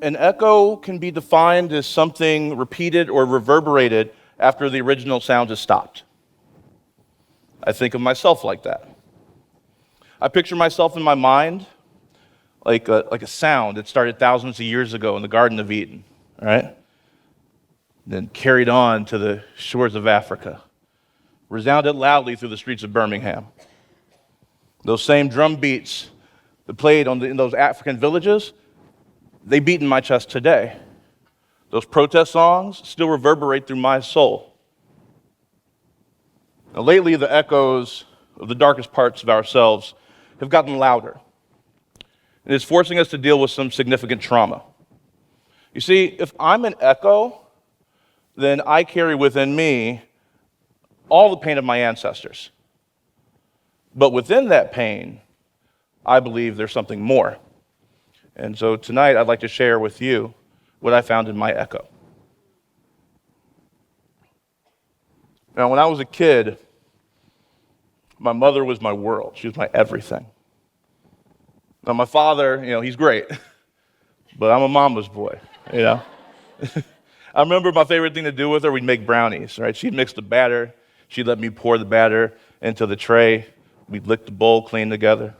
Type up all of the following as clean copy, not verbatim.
an echo can be defined as something repeated or reverberated after the original sound has stopped. I think of myself like that. I picture myself in my mind like a sound that started thousands of years ago in the Garden of Eden, right? Then carried on to the shores of Africa, resounded loudly through the streets of Birmingham. Those same drum beats that played in those African villages, they beat in my chest today. Those protest songs still reverberate through my soul. Now, lately, the echoes of the darkest parts of ourselves have gotten louder. And it's forcing us to deal with some significant trauma. You see, if I'm an echo, then I carry within me all the pain of my ancestors. But within that pain, I believe there's something more. And so tonight, I'd like to share with you what I found in my echo. Now, when I was a kid, my mother was my world. She was my everything. Now, my father, he's great, but I'm a mama's boy, I remember my favorite thing to do with her, we'd make brownies, right? She'd mix the batter. She'd let me pour the batter into the tray. We'd lick the bowl clean together,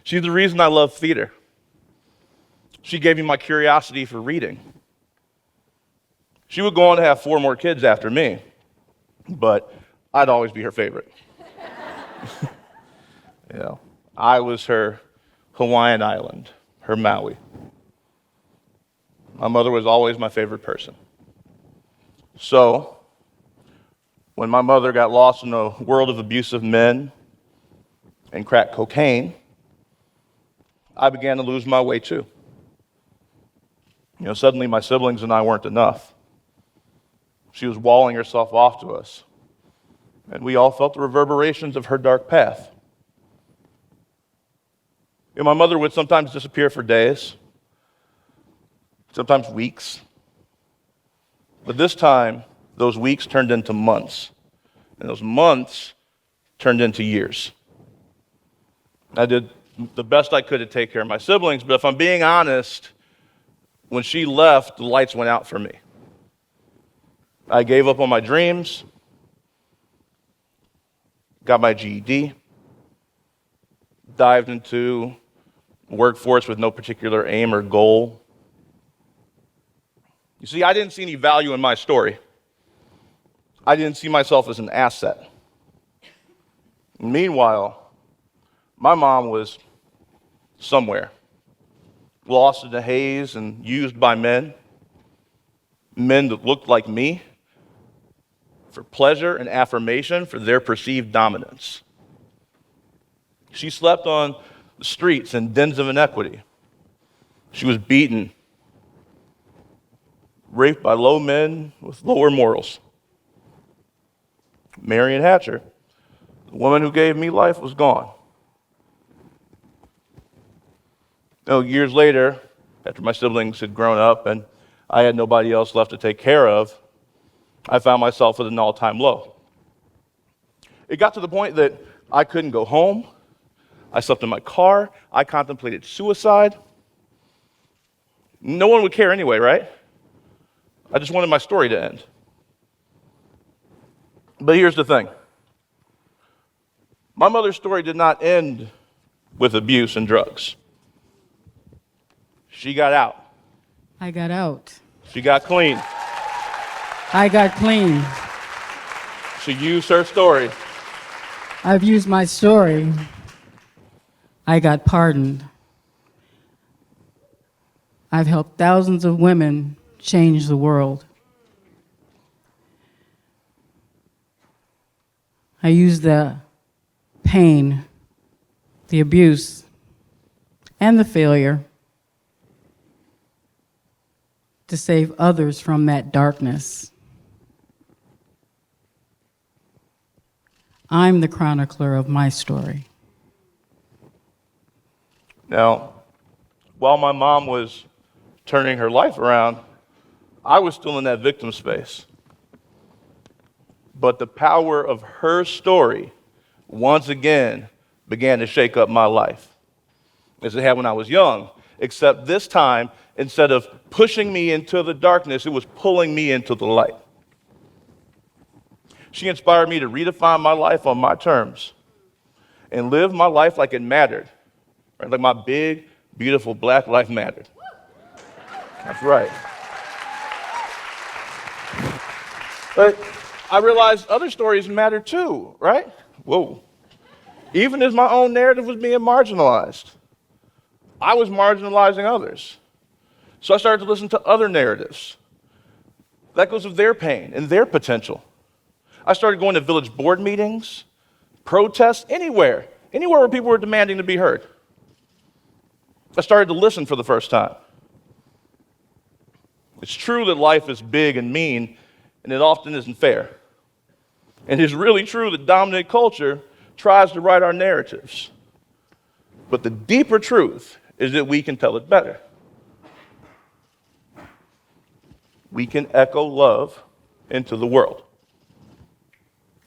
She's the reason I love theater. She gave me my curiosity for reading. She would go on to have 4 more kids after me, but I'd always be her favorite. I was her Hawaiian island, her Maui. My mother was always my favorite person. So, when my mother got lost in a world of abusive men and crack cocaine, I began to lose my way too. Suddenly my siblings and I weren't enough. She was walling herself off to us, and we all felt the reverberations of her dark path. My mother would sometimes disappear for days, sometimes weeks. But this time, those weeks turned into months, and those months turned into years. I did the best I could to take care of my siblings, but if I'm being honest, when she left, the lights went out for me. I gave up on my dreams, got my GED, dived into workforce with no particular aim or goal. You see, I didn't see any value in my story. I didn't see myself as an asset. Meanwhile, my mom was somewhere, lost in the haze and used by men that looked like me for pleasure and affirmation for their perceived dominance. She slept on the streets in dens of inequity. She was beaten, raped by low men with lower morals. Marion Hatcher, the woman who gave me life, was gone. Years later, after my siblings had grown up and I had nobody else left to take care of, I found myself at an all-time low. It got to the point that I couldn't go home. I slept in my car. I contemplated suicide. No one would care anyway, right? I just wanted my story to end. But here's the thing. My mother's story did not end with abuse and drugs. She got out. I got out. She got clean. I got clean. She used her story. I've used my story. I got pardoned. I've helped thousands of women change the world. I used the pain, the abuse, and the failure to save others from that darkness. I'm the chronicler of my story. Now, while my mom was turning her life around, I was still in that victim space. But the power of her story once again began to shake up my life, as it had when I was young. except this time, instead of pushing me into the darkness, it was pulling me into the light. She inspired me to redefine my life on my terms and live my life like it mattered, right? Like my big, beautiful black life mattered. That's right. But I realized other stories matter too, right? Whoa. Even as my own narrative was being marginalized, I was marginalizing others. So I started to listen to other narratives, echoes of their pain and their potential. I started going to village board meetings, protests, anywhere where people were demanding to be heard. I started to listen for the first time. It's true that life is big and mean, and it often isn't fair. And it's really true that dominant culture tries to write our narratives. But the deeper truth is that we can tell it better. We can echo love into the world.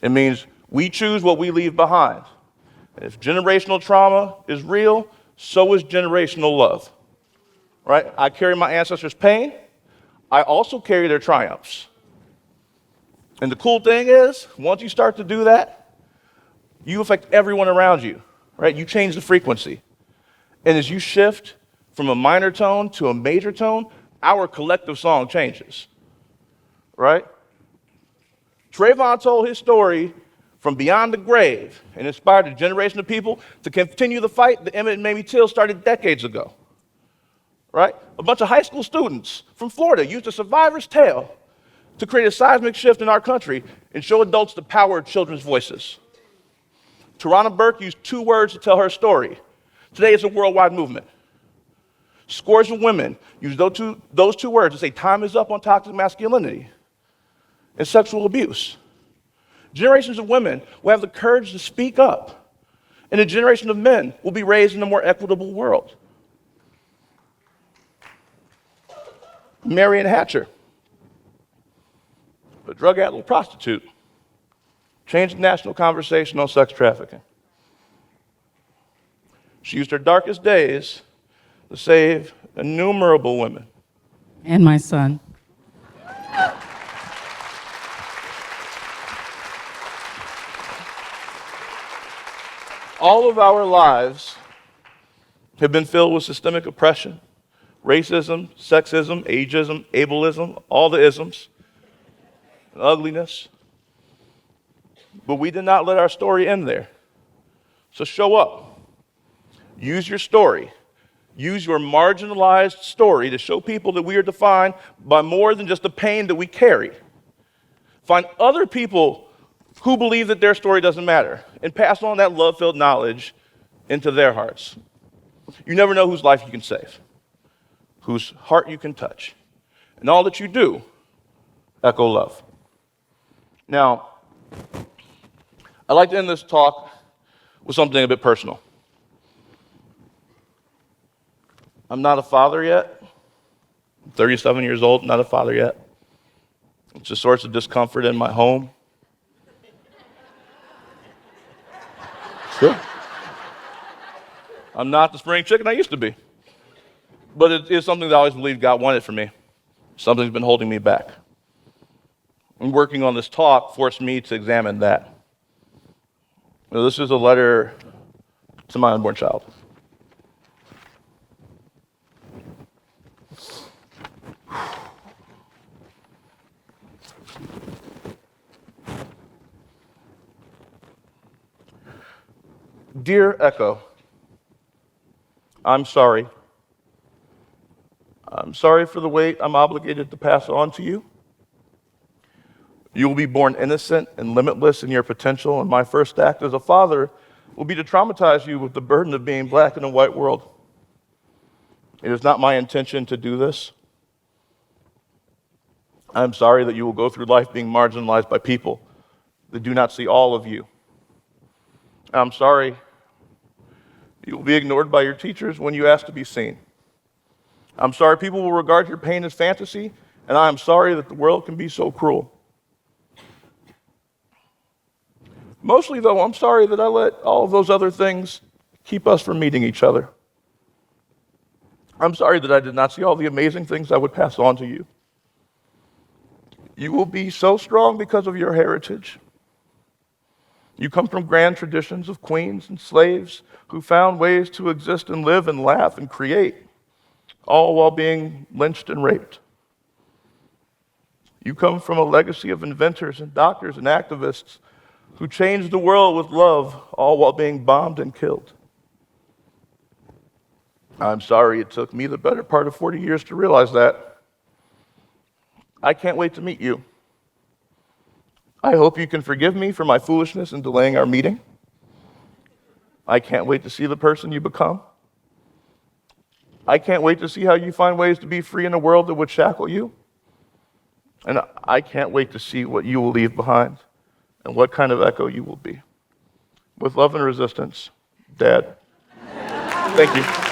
It means we choose what we leave behind. And if generational trauma is real, so is generational love. Right? I carry my ancestors' pain. I also carry their triumphs. And the cool thing is, once you start to do that, you affect everyone around you, right? You change the frequency. And as you shift from a minor tone to a major tone, our collective song changes, right? Trayvon told his story from beyond the grave and inspired a generation of people to continue the fight that Emmett and Mamie Till started decades ago, right? A bunch of high school students from Florida used a survivor's tale to create a seismic shift in our country and show adults the power of children's voices. Tarana Burke used 2 words to tell her story. Today it's a worldwide movement. Scores of women use those two words to say time is up on toxic masculinity and sexual abuse. Generations of women will have the courage to speak up, and a generation of men will be raised in a more equitable world. Marian Hatcher, a drug-addled prostitute, changed the national conversation on sex trafficking. She used her darkest days to save innumerable women. And my son. All of our lives have been filled with systemic oppression, racism, sexism, ageism, ableism, all the isms, and ugliness. But we did not let our story end there. So show up. Use your story. Use your marginalized story to show people that we are defined by more than just the pain that we carry. Find other people who believe that their story doesn't matter and pass on that love-filled knowledge into their hearts. You never know whose life you can save, whose heart you can touch. And all that you do, echo love. Now, I'd like to end this talk with something a bit personal. I'm not a father yet. I'm 37 years old, not a father yet. It's a source of discomfort in my home. Sure. I'm not the spring chicken I used to be. But it is something that I always believed God wanted for me. Something's been holding me back. And working on this talk forced me to examine that. Now, this is a letter to my unborn child. Dear Echo, I'm sorry. I'm sorry for the weight I'm obligated to pass on to you. You will be born innocent and limitless in your potential, and my first act as a father will be to traumatize you with the burden of being black in a white world. It is not my intention to do this. I'm sorry that you will go through life being marginalized by people that do not see all of you. I'm sorry you will be ignored by your teachers when you ask to be seen. I'm sorry people will regard your pain as fantasy, and I am sorry that the world can be so cruel. Mostly, though, I'm sorry that I let all of those other things keep us from meeting each other. I'm sorry that I did not see all the amazing things I would pass on to you. You will be so strong because of your heritage. You come from grand traditions of queens and slaves who found ways to exist and live and laugh and create, all while being lynched and raped. You come from a legacy of inventors and doctors and activists who changed the world with love, all while being bombed and killed. I'm sorry it took me the better part of 40 years to realize that. I can't wait to meet you. I hope you can forgive me for my foolishness in delaying our meeting. I can't wait to see the person you become. I can't wait to see how you find ways to be free in a world that would shackle you. And I can't wait to see what you will leave behind and what kind of echo you will be. With love and resistance, Dad. Thank you.